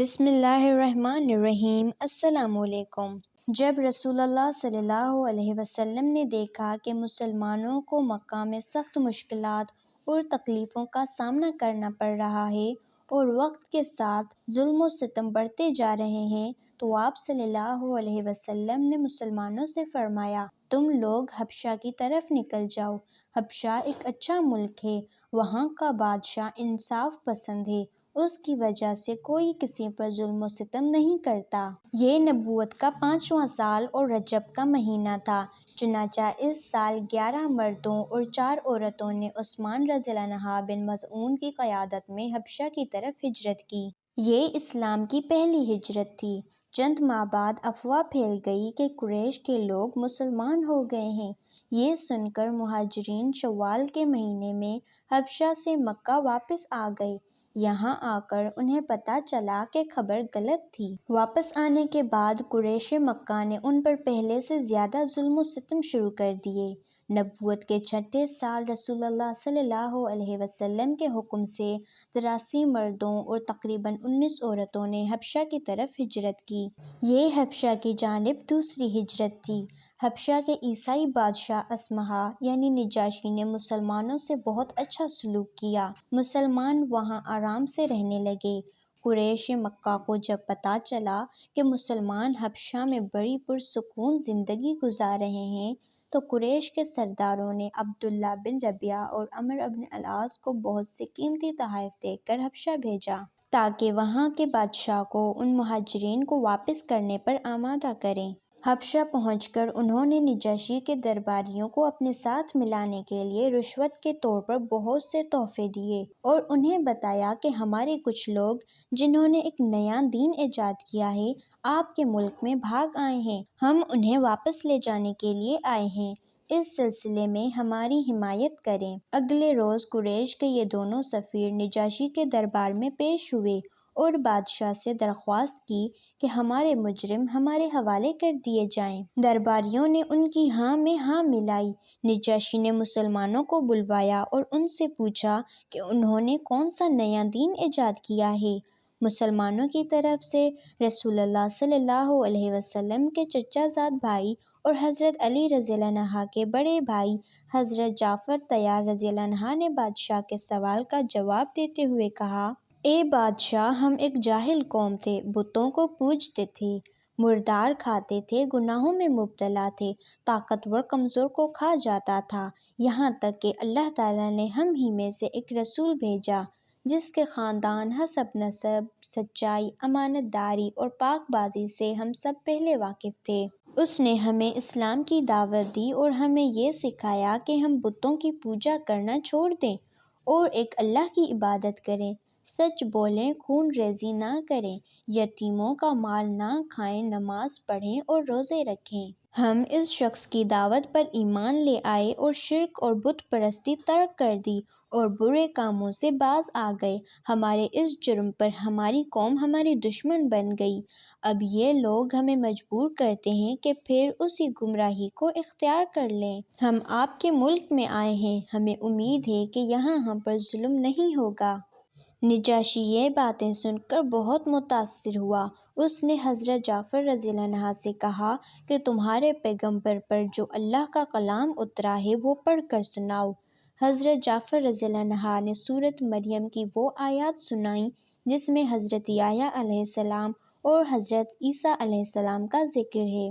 بسم اللہ الرحمن الرحیم۔ السلام علیکم۔ جب رسول اللہ صلی اللہ علیہ وسلم نے دیکھا کہ مسلمانوں کو مکہ میں سخت مشکلات اور تکلیفوں کا سامنا کرنا پڑ رہا ہے اور وقت کے ساتھ ظلم و ستم بڑھتے جا رہے ہیں، تو آپ صلی اللہ علیہ وسلم نے مسلمانوں سے فرمایا، تم لوگ حبشہ کی طرف نکل جاؤ۔ حبشہ ایک اچھا ملک ہے، وہاں کا بادشاہ انصاف پسند ہے، اس کی وجہ سے کوئی کسی پر ظلم و ستم نہیں کرتا۔ یہ نبوت کا 5واں سال اور رجب کا مہینہ تھا، چنانچہ اس سال 11 مردوں اور 4 عورتوں نے عثمان رضی اللہ عنہ بن مظعون کی قیادت میں حبشہ کی طرف ہجرت کی۔ یہ اسلام کی پہلی ہجرت تھی۔ چند ماہ بعد افواہ پھیل گئی کہ قریش کے لوگ مسلمان ہو گئے ہیں۔ یہ سن کر مہاجرین شوال کے مہینے میں حبشہ سے مکہ واپس آ گئے۔ یہاں آ کر انہیں پتہ چلا کہ خبر غلط تھی۔ واپس آنے کے بعد قریش مکہ نے ان پر پہلے سے زیادہ ظلم و ستم شروع کر دیے۔ نبوت کے چھٹے سال رسول اللہ صلی اللہ علیہ وسلم کے حکم سے 83 مردوں اور تقریباً 19 عورتوں نے حبشہ کی طرف ہجرت کی۔ یہ حبشہ کی جانب دوسری ہجرت تھی۔ حبشہ کے عیسائی بادشاہ اصمہا یعنی نجاشی نے مسلمانوں سے بہت اچھا سلوک کیا۔ مسلمان وہاں آرام سے رہنے لگے۔ قریش مکہ کو جب پتہ چلا کہ مسلمان حبشہ میں بڑی پرسکون زندگی گزار رہے ہیں، تو قریش کے سرداروں نے عبداللہ بن ربیعہ اور عمرو بن العاص کو بہت سے قیمتی تحائف دے کر حبشہ بھیجا، تاکہ وہاں کے بادشاہ کو ان مہاجرین کو واپس کرنے پر آمادہ کریں۔ حبشہ پہنچ کر انہوں نے نجاشی کے درباریوں کو اپنے ساتھ ملانے کے لیے رشوت کے طور پر بہت سے تحفے دیے اور انہیں بتایا کہ ہمارے کچھ لوگ جنہوں نے ایک نیا دین ایجاد کیا ہے، آپ کے ملک میں بھاگ آئے ہیں، ہم انہیں واپس لے جانے کے لیے آئے ہیں، اس سلسلے میں ہماری حمایت کریں۔ اگلے روز قریش کے یہ دونوں سفیر نجاشی کے دربار میں پیش ہوئے اور بادشاہ سے درخواست کی کہ ہمارے مجرم ہمارے حوالے کر دیے جائیں۔ درباریوں نے ان کی ہاں میں ہاں ملائی۔ نجاشی نے مسلمانوں کو بلوایا اور ان سے پوچھا کہ انہوں نے کون سا نیا دین ایجاد کیا ہے۔ مسلمانوں کی طرف سے رسول اللہ صلی اللہ علیہ وسلم کے چچا زاد بھائی اور حضرت علی رضی اللہ عنہ کے بڑے بھائی حضرت جعفر طیار رضی اللہ عنہ نے بادشاہ کے سوال کا جواب دیتے ہوئے کہا، اے بادشاہ، ہم ایک جاہل قوم تھے، بتوں کو پوجتے تھے، مردار کھاتے تھے، گناہوں میں مبتلا تھے، طاقتور کمزور کو کھا جاتا تھا، یہاں تک کہ اللہ تعالیٰ نے ہم ہی میں سے ایک رسول بھیجا جس کے خاندان، حسب نسب، سچائی، امانت داری اور پاک بازی سے ہم سب پہلے واقف تھے۔ اس نے ہمیں اسلام کی دعوت دی اور ہمیں یہ سکھایا کہ ہم بتوں کی پوجا کرنا چھوڑ دیں اور ایک اللہ کی عبادت کریں، سچ بولیں، خون ریزی نہ کریں، یتیموں کا مال نہ کھائیں، نماز پڑھیں اور روزے رکھیں۔ ہم اس شخص کی دعوت پر ایمان لے آئے اور شرک اور بت پرستی ترک کر دی اور برے کاموں سے باز آ گئے۔ ہمارے اس جرم پر ہماری قوم ہماری دشمن بن گئی۔ اب یہ لوگ ہمیں مجبور کرتے ہیں کہ پھر اسی گمراہی کو اختیار کر لیں۔ ہم آپ کے ملک میں آئے ہیں، ہمیں امید ہے کہ یہاں ہم پر ظلم نہیں ہوگا۔ نجاشی یہ باتیں سن کر بہت متاثر ہوا۔ اس نے حضرت جعفر رضی اللہ عنہ سے کہا کہ تمہارے پیغمبر پر جو اللہ کا کلام اترا ہے وہ پڑھ کر سناؤ۔ حضرت جعفر رضی اللہ عنہ نے سورۃ مریم کی وہ آیات سنائیں جس میں حضرت یحییٰ علیہ السلام اور حضرت عیسیٰ علیہ السلام کا ذکر ہے۔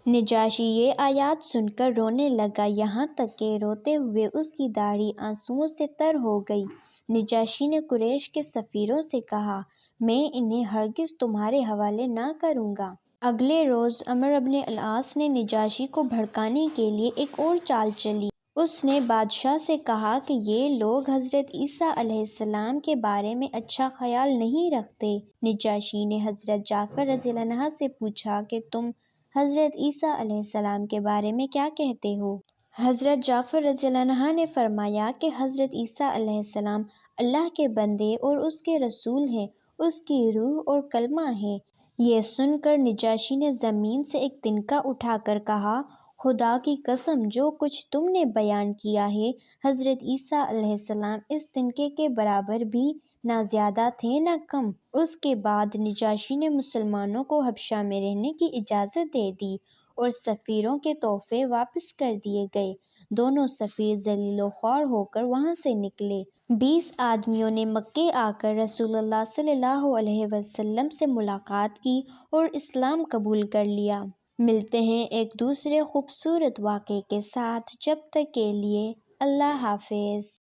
نجاشی یہ آیات سن کر رونے لگا، یہاں تک کہ روتے ہوئے اس کی داڑھی آنسوؤں سے تر ہو گئی۔ نجاشی نے قریش کے سفیروں سے کہا، میں انہیں ہرگز تمہارے حوالے نہ کروں گا۔ اگلے روز عمرو بن العاص نے نجاشی کو بھڑکانے کے لیے ایک اور چال چلی۔ اس نے بادشاہ سے کہا کہ یہ لوگ حضرت عیسیٰ علیہ السلام کے بارے میں اچھا خیال نہیں رکھتے۔ نجاشی نے حضرت جعفر رضی اللہ عنہ سے پوچھا کہ تم حضرت عیسیٰ علیہ السلام کے بارے میں کیا کہتے ہو؟ حضرت جعفر رضی اللہ عنہ نے فرمایا کہ حضرت عیسیٰ علیہ السلام اللہ کے بندے اور اس کے رسول ہیں، اس کی روح اور کلمہ ہے۔ یہ سن کر نجاشی نے زمین سے ایک تنکا اٹھا کر کہا، خدا کی قسم، جو کچھ تم نے بیان کیا ہے، حضرت عیسیٰ علیہ السلام اس تنکے کے برابر بھی نہ زیادہ تھے نہ کم۔ اس کے بعد نجاشی نے مسلمانوں کو حبشہ میں رہنے کی اجازت دے دی اور سفیروں کے تحفے واپس کر دیے گئے۔ دونوں سفیر ذلیل و خوار ہو کر وہاں سے نکلے۔ 20 آدمیوں نے مکے آ کر رسول اللہ صلی اللہ علیہ وسلم سے ملاقات کی اور اسلام قبول کر لیا۔ ملتے ہیں ایک دوسرے خوبصورت واقعے کے ساتھ، جب تک کے لیے اللہ حافظ۔